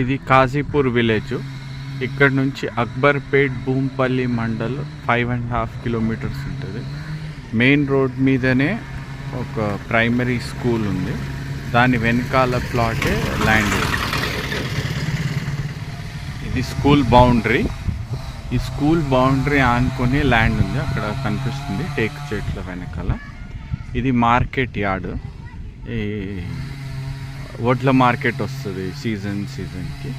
ఇది కాజీపూర్ విలేజ్. ఇక్కడ నుంచి అక్బర్పేట్ భూంపల్లి మండల్ 5.5 కిలోమీటర్స్ ఉంటుంది. మెయిన్ రోడ్ మీదనే ఒక ప్రైమరీ స్కూల్ ఉంది. దాని వెనకాల ప్లాటే ల్యాండ్. ఇది స్కూల్ బౌండరీ. ఈ స్కూల్ బౌండరీ ఆనుకొని ల్యాండ్ ఉంది, అక్కడ కనిపిస్తుంది టేక్ చెట్ల వెనకాల. ఇది మార్కెట్ యార్డ్. ఈ వడ్ల మార్కెట్ వస్తుంది సీజన్కి.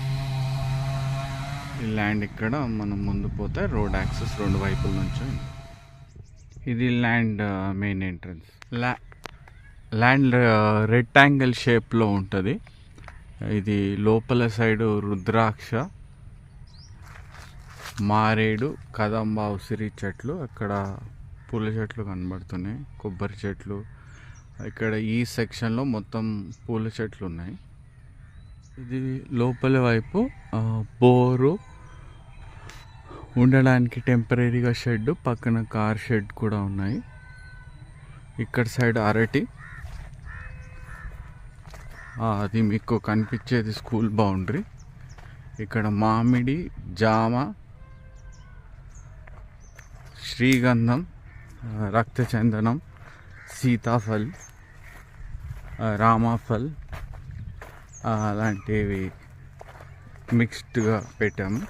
ఈ ల్యాండ్ ఇక్కడ మనం ముందు పోతే రోడ్ యాక్సెస్ రెండు వైపుల నుంచి. ఇది land main entrance. Land rectangle షేప్లో ఉంటుంది. ఇది లోపల సైడు రుద్రాక్ష, మారేడు, కదంబ, ఉసిరి చెట్లు, అక్కడ పూల చెట్లు కనబడుతున్నాయి, కొబ్బరి చెట్లు. ఇక్కడ ఈ సెక్షన్లో మొత్తం పూల చెట్లు ఉన్నాయి. ఇది లోపల వైపు బోరు ఉండడానికి టెంపరీగా షెడ్, పక్కన కార్ షెడ్ కూడా ఉన్నాయి. ఇక్కడ సైడ్ అరటి, అది మీకు కనిపించేది స్కూల్ బౌండరీ. ఇక్కడ మామిడి, జామ, శ్రీగంధం, రక్తచందనం, సీతాఫల్, రామాఫల్ అలాంటివి మిక్స్డ్గా పెట్టాము.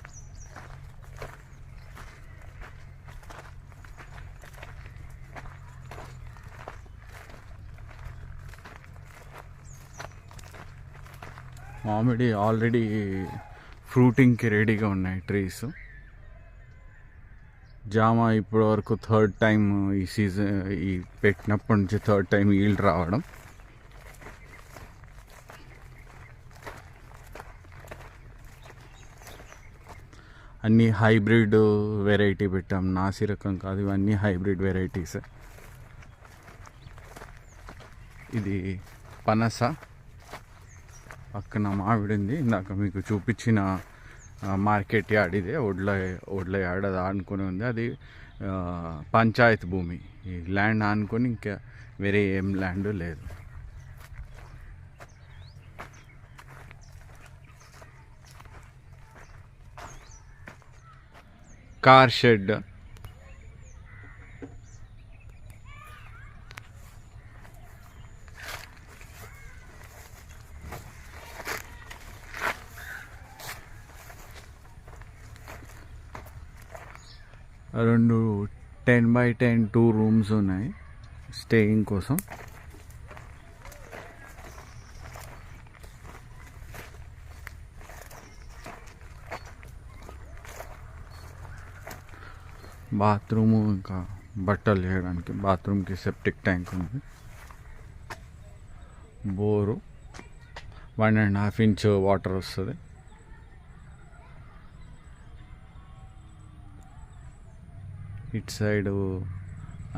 మామిడి ఆల్రెడీ ఫ్రూటింగ్కి రెడీగా ఉన్నాయి ట్రీస్. జామ ఇప్పటి వరకు థర్డ్ టైం ఈ సీజన్, ఈ పెట్టినప్పటి నుంచి థర్డ్ టైం ఈల్డ్ రావడం. అన్నీ హైబ్రిడ్ వెరైటీ పెట్టాం, నాసి రకం కాదు, ఇవన్నీ హైబ్రిడ్ వెరైటీస్. ఇది పనస, పక్కన మామిడింది. ఇందాక మీకు చూపించిన మార్కెట్ యార్డ్ ఇదే, ఒడ్ల యార్డ్ అది ఆనుకొని ఉంది. అది పంచాయత్ భూమి. ఈ ల్యాండ్ ఆనుకొని ఇంకా వేరే ఏం ల్యాండ్ లేదు. కార్ షెడ్, రెండు 10x10 2 రూమ్స్ ఉన్నాయి స్టేయింగ్ కోసం. బాత్రూము, ఇంకా బట్టలు చేయడానికి బాత్రూమ్కి సెప్టిక్ ట్యాంక్ ఉంది. బోరు 1.5 ఇంచ్ వాటర్ వస్తుంది. ఇటు సైడు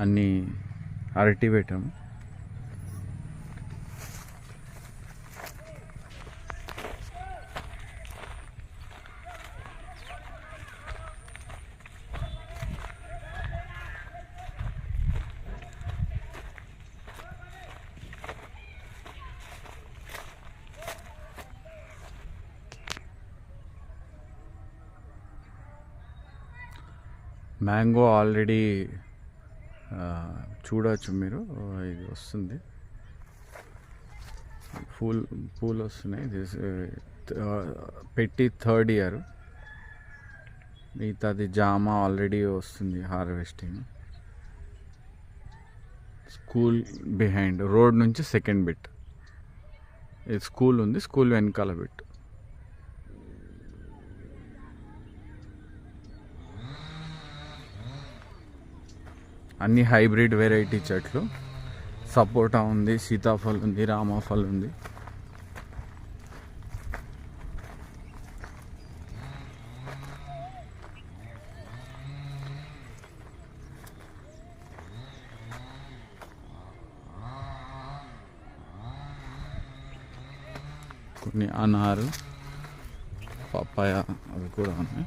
అన్నీ అరటి పెట్టాము. మ్యాంగో ఆల్రెడీ చూడవచ్చు మీరు, ఇది వస్తుంది, పూలు వస్తున్నాయి. పెట్టి 3rd ఇయర్. మిగతాది జామ ఆల్రెడీ వస్తుంది హార్వెస్టింగ్. స్కూల్ బిహైండ్, రోడ్ నుంచి సెకండ్ బిట్. ఇది స్కూల్ ఉంది, స్కూల్ వెనకాల బిట్. అన్ని హైబ్రిడ్ వెరైటీ చెట్లు. సపోటా ఉంది, సీతాఫల్ ఉంది, రామాఫల్ ఉంది. కొన్ని అనారు, పప్పాయ అవి కూడా ఉన్నాయి.